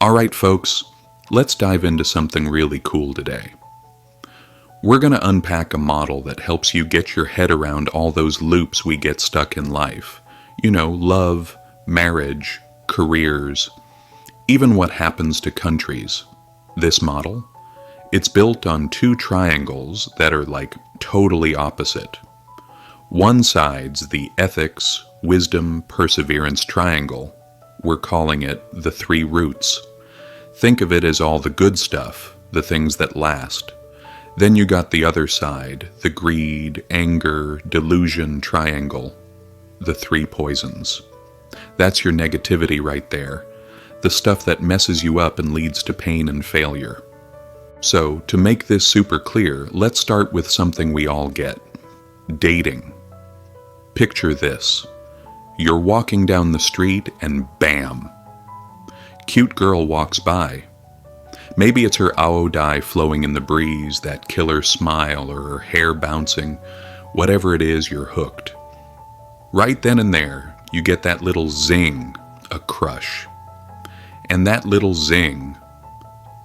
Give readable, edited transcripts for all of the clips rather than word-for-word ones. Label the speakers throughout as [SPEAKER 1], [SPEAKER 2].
[SPEAKER 1] Alright folks, let's dive into something really cool today. We're going to unpack a model that helps you get your head around all those loops we get stuck in life. You know, love, marriage, careers, even what happens to countries. This model, it's built on two triangles that are like totally opposite. One side's the ethics, wisdom, perseverance triangle. We're calling it the three roots. Think of it as all the good stuff, the things that last. Then you got the other side, the greed, anger, delusion triangle, the three poisons. That's your negativity right there, the stuff that messes you up and leads to pain and failure. So, to make this super clear, let's start with something we all get. Dating. Picture this. You're walking down the street and bam! Cute girl walks by. Maybe it's her ao dye flowing in the breeze, that killer smile, or her hair bouncing. Whatever it is, you're hooked. Right then and there, you get that little zing, a crush. And that little zing,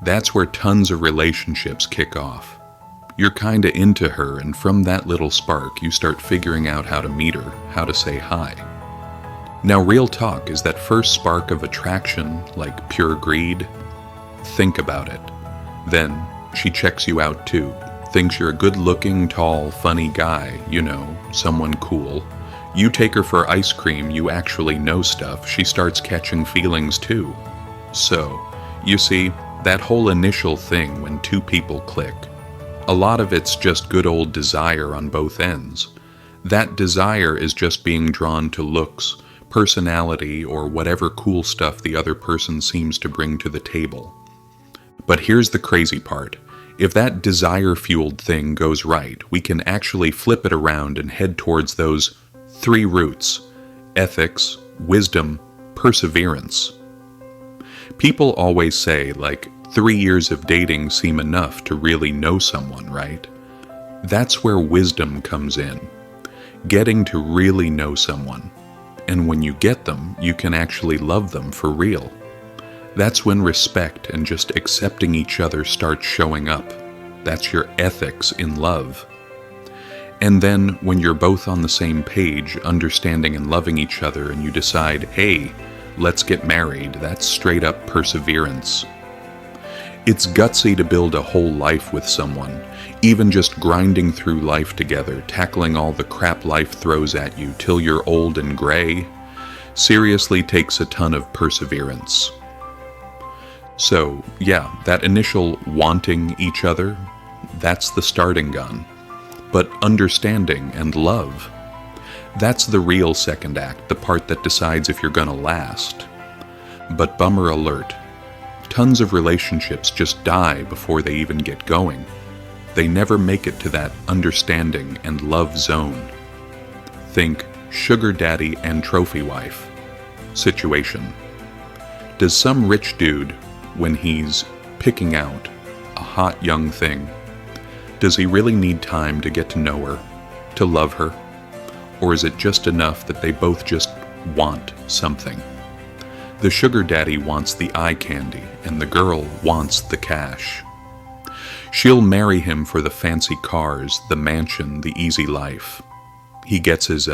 [SPEAKER 1] that's where tons of relationships kick off. You're kinda into her, and from that little spark, you start figuring out how to meet her, how to say hi. Now, real talk, is that first spark of attraction like pure greed? Think about it. Then, she checks you out too. Thinks you're a good-looking, tall, funny guy, you know, someone cool. You take her for ice cream, you actually know stuff, she starts catching feelings too. So, you see, that whole initial thing when two people click, a lot of it's just good old desire on both ends. That desire is just being drawn to looks, personality, or whatever cool stuff the other person seems to bring to the table. But here's the crazy part. If that desire-fueled thing goes right, we can actually flip it around and head towards those three roots: ethics, wisdom, perseverance. People always say, like, 3 years of dating seem enough to really know someone, right? That's where wisdom comes in. Getting to really know someone. And when you get them, you can actually love them for real. That's when respect and just accepting each other starts showing up. That's your ethics in love. And then, when you're both on the same page, understanding and loving each other, and you decide, hey, let's get married, that's straight up perseverance. It's gutsy to build a whole life with someone, even just grinding through life together, tackling all the crap life throws at you till you're old and gray, seriously takes a ton of perseverance. So, yeah, that initial wanting each other, that's the starting gun. But understanding and love, that's the real second act, the part that decides if you're gonna last. But bummer alert, tons of relationships just die before they even get going. They never make it to that understanding and love zone. Think sugar daddy and trophy wife situation. Does some rich dude, when he's picking out a hot young thing, does he really need time to get to know her, to love her? Or is it just enough that they both just want something? The sugar daddy wants the eye candy, and the girl wants the cash. She'll marry him for the fancy cars, the mansion, the easy life. He gets his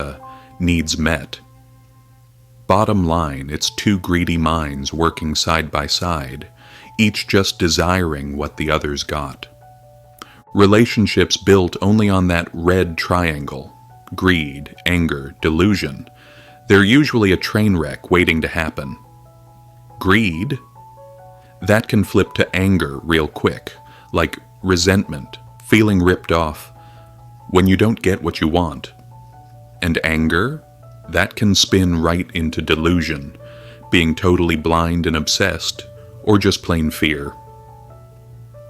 [SPEAKER 1] needs met. Bottom line, it's two greedy minds working side by side, each just desiring what the other's got. Relationships built only on that red triangle, greed, anger, delusion, they're usually a train wreck waiting to happen. Greed? That can flip to anger real quick, like resentment, feeling ripped off when you don't get what you want. And anger? That can spin right into delusion, being totally blind and obsessed, or just plain fear.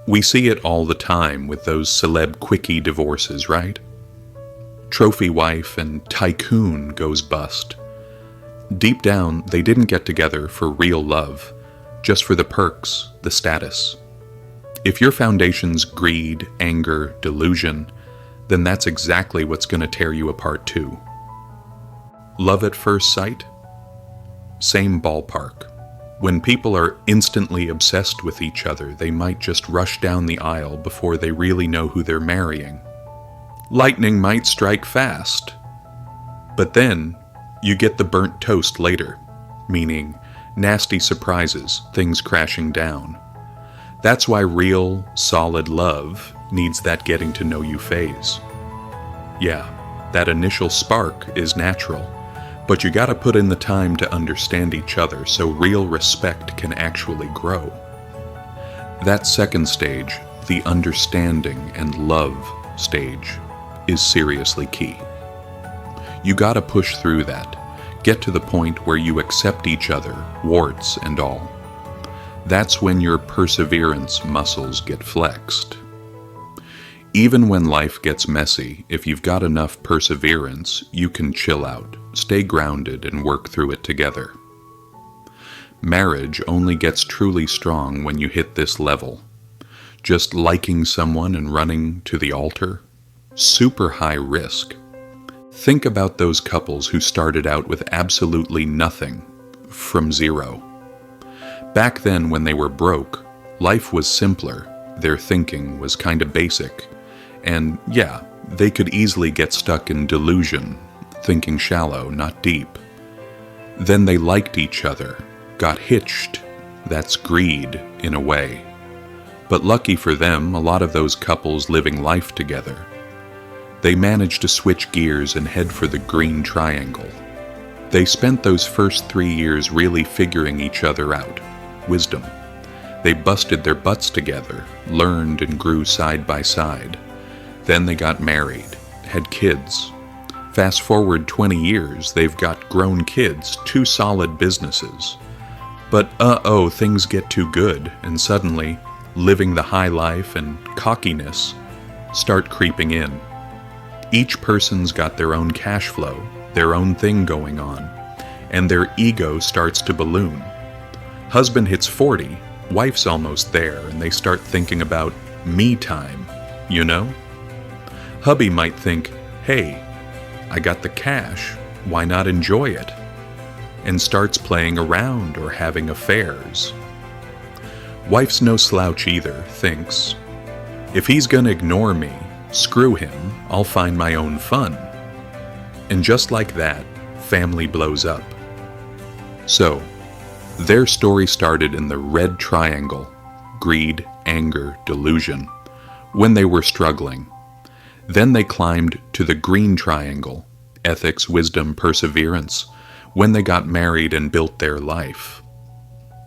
[SPEAKER 1] We see it all the time with those celeb quickie divorces, right? Trophy wife and tycoon goes bust. Deep down, they didn't get together for real love, just for the perks, the status. If your foundation's greed, anger, delusion, then that's exactly what's going to tear you apart too. Love at first sight? Same ballpark. When people are instantly obsessed with each other, they might just rush down the aisle before they really know who they're marrying. Lightning might strike fast. But then, you get the burnt toast later, meaning nasty surprises, things crashing down. That's why real, solid love needs that getting to know you phase. Yeah, that initial spark is natural, but you gotta put in the time to understand each other so real respect can actually grow. That second stage, the understanding and love stage, is seriously key. You gotta push through that, get to the point where you accept each other, warts and all. That's when your perseverance muscles get flexed. Even when life gets messy, if you've got enough perseverance, you can chill out, stay grounded, and work through it together. Marriage only gets truly strong when you hit this level. Just liking someone and running to the altar? Super high risk. Think about those couples who started out with absolutely nothing, from zero. Back then, when they were broke, life was simpler, their thinking was kinda basic, and yeah, they could easily get stuck in delusion, thinking shallow, not deep. Then they liked each other, got hitched. That's greed, in a way. But lucky for them, a lot of those couples living life together, they managed to switch gears and head for the green triangle. They spent those first 3 years really figuring each other out. Wisdom. They busted their butts together, learned and grew side by side. Then they got married, had kids. Fast forward 20 years, they've got grown kids, 2 solid businesses. But things get too good, and suddenly, living the high life and cockiness start creeping in. Each person's got their own cash flow, their own thing going on, and their ego starts to balloon. Husband hits 40, wife's almost there, and they start thinking about me time, you know? Hubby might think, hey, I got the cash, why not enjoy it? And starts playing around or having affairs. Wife's no slouch either, thinks, if he's gonna ignore me, screw him, I'll find my own fun. And just like that, family blows up. So, their story started in the red triangle, greed, anger, delusion, when they were struggling. Then they climbed to the green triangle, ethics, wisdom, perseverance, when they got married and built their life.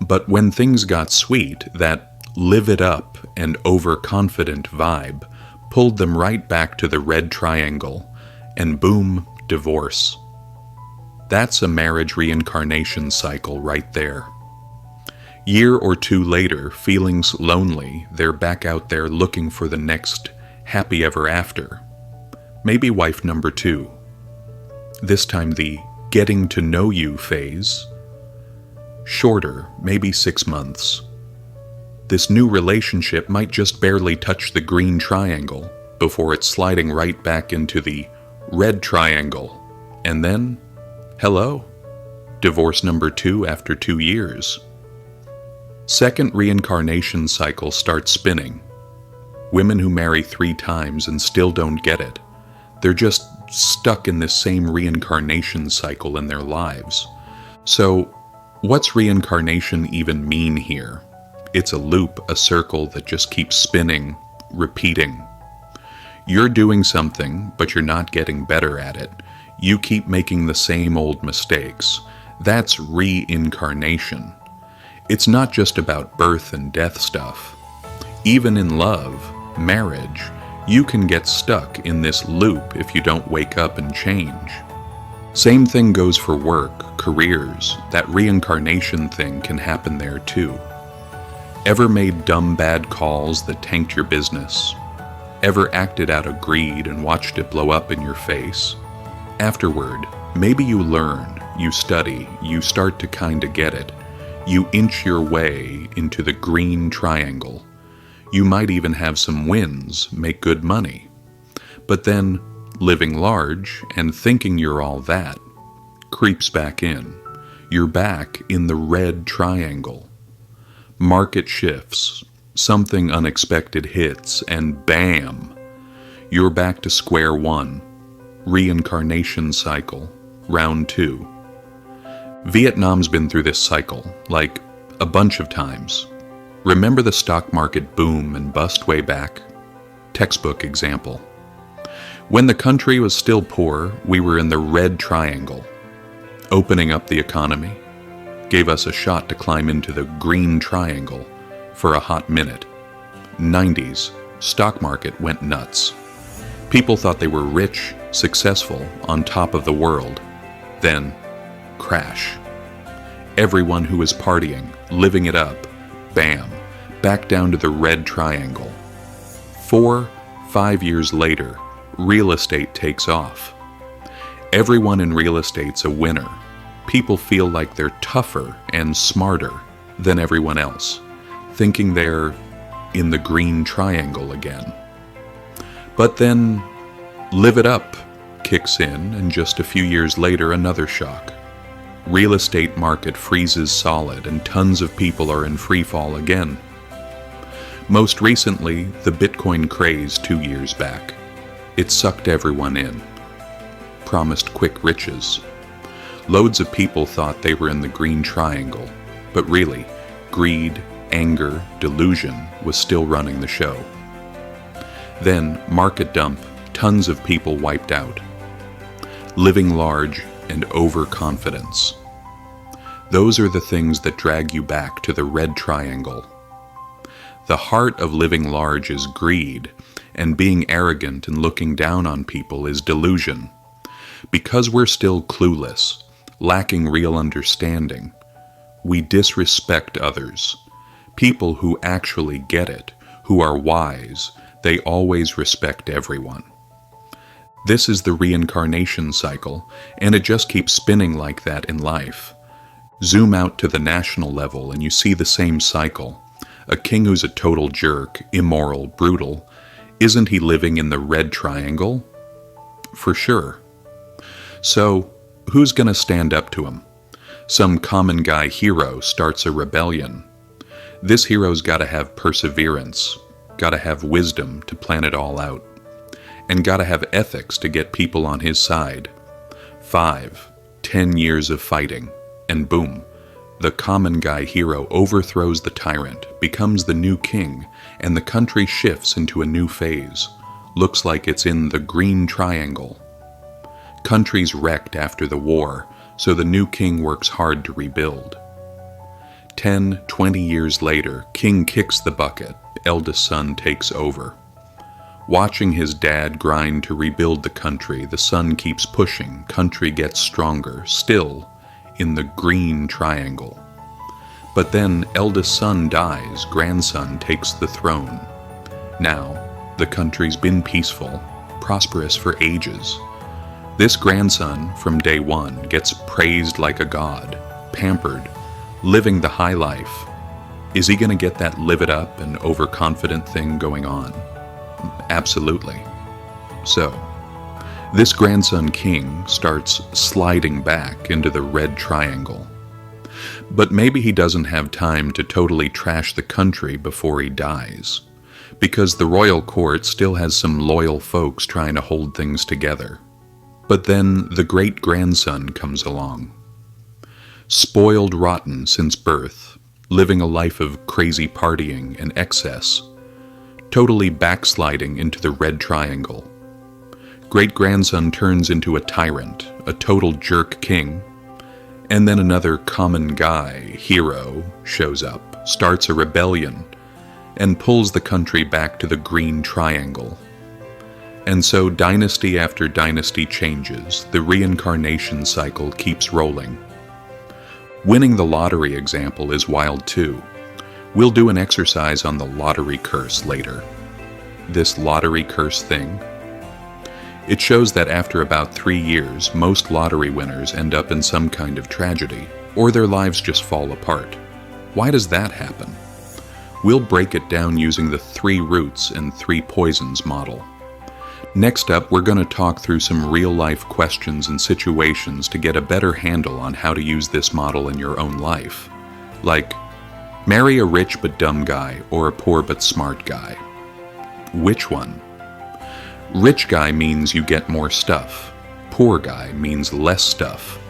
[SPEAKER 1] But when things got sweet, that live it up and overconfident vibe pulled them right back to the red triangle, and boom, divorce. That's a marriage reincarnation cycle right there. Year or 2 later, feelings lonely, they're back out there looking for the next happy ever after. Maybe wife number 2. This time the getting to know you phase. Shorter, maybe 6 months. This new relationship might just barely touch the green triangle before it's sliding right back into the red triangle. And then, hello, divorce number 2 after 2 years. Second reincarnation cycle starts spinning. Women who marry 3 times and still don't get it. They're just stuck in this same reincarnation cycle in their lives. So, what's reincarnation even mean here? It's a loop, a circle that just keeps spinning, repeating. You're doing something, but you're not getting better at it. You keep making the same old mistakes. That's reincarnation. It's not just about birth and death stuff. Even in love, marriage, you can get stuck in this loop if you don't wake up and change. Same thing goes for work, careers. That reincarnation thing can happen there too. Ever made dumb bad calls that tanked your business? Ever acted out of greed and watched it blow up in your face? Afterward, maybe you learn, you study, you start to kinda get it. You inch your way into the green triangle. You might even have some wins, make good money. But then, living large and thinking you're all that creeps back in. you're back in the red triangle. Market shifts, something unexpected hits, and bam! You're back to square one. Reincarnation cycle, round 2. Vietnam's been through this cycle, like a bunch of times. Remember the stock market boom and bust way back? Textbook example. When the country was still poor, we were in the red triangle. Opening up the economy gave us a shot to climb into the green triangle for a hot minute. 90s, stock market went nuts. People thought they were rich, successful, on top of the world. Then, crash. Everyone who was partying, living it up, bam, back down to the red triangle. 4-5 years later, real estate takes off. Everyone in real estate's a winner. People feel like they're tougher and smarter than everyone else, thinking they're in the green triangle again. But then, live it up kicks in, and just a few years later, another shock. Real estate market freezes solid, and tons of people are in free fall again. Most recently, the Bitcoin craze 2 years back. It sucked everyone in. Promised quick riches. Loads of people thought they were in the green triangle, but really, greed, anger, delusion was still running the show. Then, market dump, tons of people wiped out. Living large and overconfidence. Those are the things that drag you back to the red triangle. The heart of living large is greed, and being arrogant and looking down on people is delusion. Because we're still clueless, lacking real understanding, we disrespect others. People who actually get it, who are wise, they always respect everyone. This is the reincarnation cycle, and it just keeps spinning like that in life. Zoom out to the national level and you see the same cycle. A king who's a total jerk, immoral, brutal, isn't he living in the red triangle? For sure. So, who's gonna stand up to him? Some common guy hero starts a rebellion. This hero's gotta have perseverance, gotta have wisdom to plan it all out, and gotta have ethics to get people on his side. 5-10 years of fighting, and boom, the common guy hero overthrows the tyrant, becomes the new king, and the country shifts into a new phase. Looks like it's in the green triangle. Country's wrecked after the war, so the new king works hard to rebuild. 10-20 years later, king kicks the bucket, eldest son takes over. Watching his dad grind to rebuild the country, the son keeps pushing, country gets stronger, still in the green triangle. But then eldest son dies, grandson takes the throne. Now, the country's been peaceful, prosperous for ages. This grandson, from day one, gets praised like a god, pampered, living the high life. Is he gonna get that live it up and overconfident thing going on? Absolutely. So, this grandson king starts sliding back into the red triangle. But maybe he doesn't have time to totally trash the country before he dies, because the royal court still has some loyal folks trying to hold things together. But then the great-grandson comes along. Spoiled rotten since birth, living a life of crazy partying and excess, totally backsliding into the red triangle. Great-grandson turns into a tyrant, a total jerk king, and then another common guy, hero, shows up, starts a rebellion, and pulls the country back to the green triangle. And so dynasty after dynasty changes, the reincarnation cycle keeps rolling. Winning the lottery example is wild too. We'll do an exercise on the lottery curse later. This lottery curse thing, it shows that after about 3 years, most lottery winners end up in some kind of tragedy, or their lives just fall apart. Why does that happen? We'll break it down using the 3 roots and 3 poisons model. Next up, we're going to talk through some real-life questions and situations to get a better handle on how to use this model in your own life. Like, marry a rich but dumb guy or a poor but smart guy. Which one? Rich guy means you get more stuff. Poor guy means less stuff.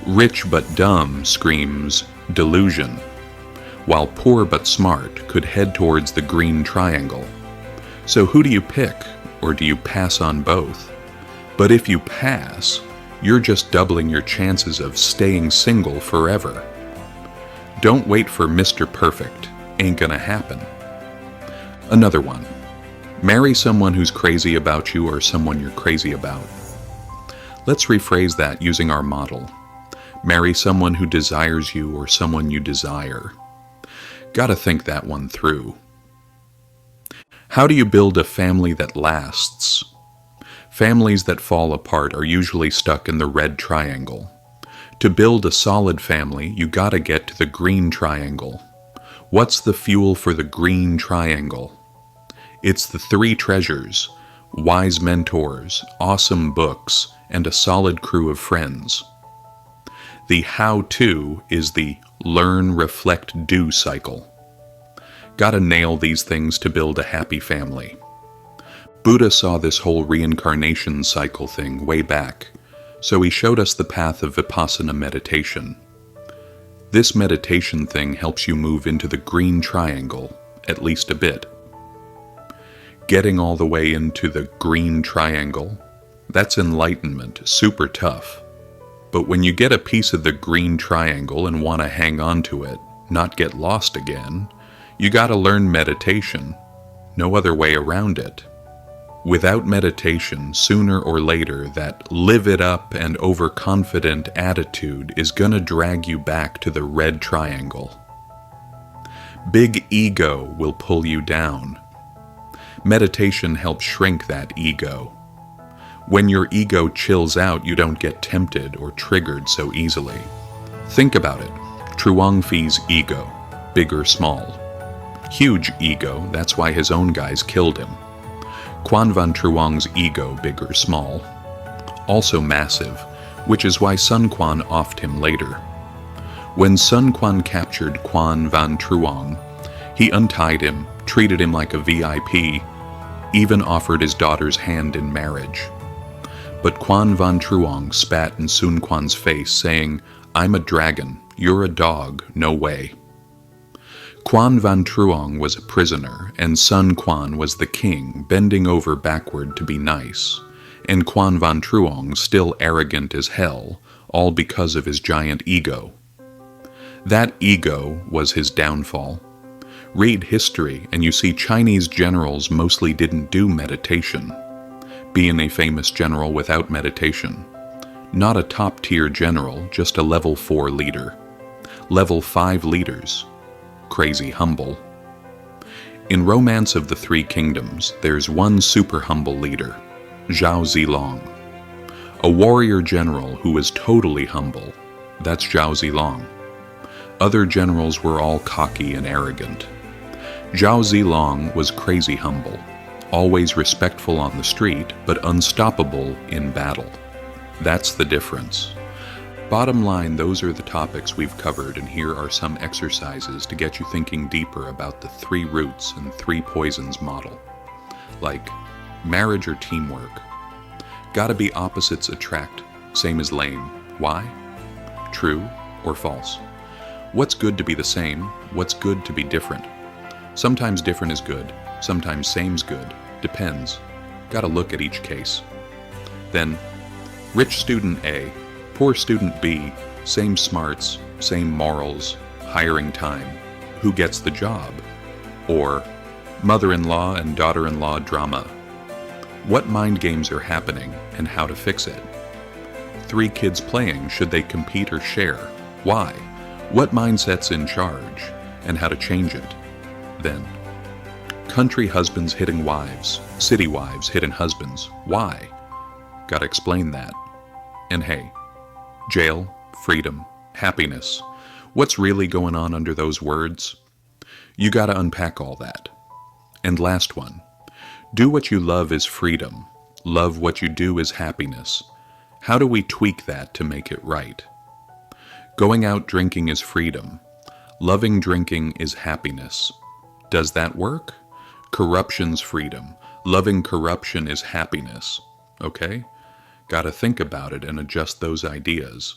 [SPEAKER 1] Rich but dumb screams delusion, while poor but smart could head towards the green triangle. So who do you pick, or do you pass on both? But if you pass, you're just doubling your chances of staying single forever. Don't wait for Mr. Perfect, ain't gonna happen. Another one. Marry someone who's crazy about you or someone you're crazy about. Let's rephrase that using our model. Marry someone who desires you or someone you desire. Gotta think that one through. How do you build a family that lasts? Families that fall apart are usually stuck in the red triangle. To build a solid family, you gotta get to the green triangle. What's the fuel for the green triangle? It's the three treasures: wise mentors, awesome books, and a solid crew of friends. The how-to is the learn, reflect, do cycle. Gotta nail these things to build a happy family. Buddha saw this whole reincarnation cycle thing way back, so he showed us the path of Vipassana meditation. This meditation thing helps you move into the green triangle, at least a bit. Getting all the way into the green triangle, that's enlightenment, super tough. But when you get a piece of the green triangle and want to hang on to it, not get lost again, you gotta learn meditation. No other way around it. Without meditation, sooner or later, that live it up and overconfident attitude is gonna drag you back to the red triangle. Big ego will pull you down. Meditation helps shrink that ego. When your ego chills out, you don't get tempted or triggered so easily. Think about it. Truong Phi's ego, big or small. Huge ego, that's why his own guys killed him. Quan Van Truong's ego, big or small. Also massive, which is why Sun Quan offed him later. When Sun Quan captured Quan Van Truong, he untied him, treated him like a VIP, even offered his daughter's hand in marriage. But Quan Van Truong spat in Sun Quan's face, saying, "I'm a dragon, you're a dog, no way." Quan Van Truong was a prisoner, and Sun Quan was the king, bending over backward to be nice, and Quan Van Truong still arrogant as hell, all because of his giant ego. That ego was his downfall. Read history, and you see Chinese generals mostly didn't do meditation. Being a famous general without meditation. Not a top-tier general, just a level 4 leader. Level 5 leaders. Crazy humble. In Romance of the Three Kingdoms, there's one super humble leader, Zhao Zilong. A warrior general who was totally humble. That's Zhao Zilong. Other generals were all cocky and arrogant. Zhao Zilong was crazy humble. Always respectful on the street, but unstoppable in battle. That's the difference. Bottom line, those are the topics we've covered, and here are some exercises to get you thinking deeper about the 3 roots and 3 poisons model. Like, marriage or teamwork. Gotta be opposites attract, same as lame. Why? True or false? What's good to be the same? What's good to be different? Sometimes different is good. Sometimes same's good. Depends. Gotta look at each case. Then, rich student A, poor student B, same smarts, same morals, hiring time. Who gets the job? Or, mother-in-law and daughter-in-law drama. What mind games are happening and how to fix it? 3 kids playing, should they compete or share? Why? What mindset's in charge and how to change it? Then, country husbands hitting wives, city wives hitting husbands. Why? Gotta explain that. And hey, jail, freedom, happiness. What's really going on under those words? You gotta unpack all that. And last one. Do what you love is freedom. Love what you do is happiness. How do we tweak that to make it right? Going out drinking is freedom. Loving drinking is happiness. Does that work? Corruption's freedom. Loving corruption is happiness. Okay? Gotta think about it and adjust those ideas.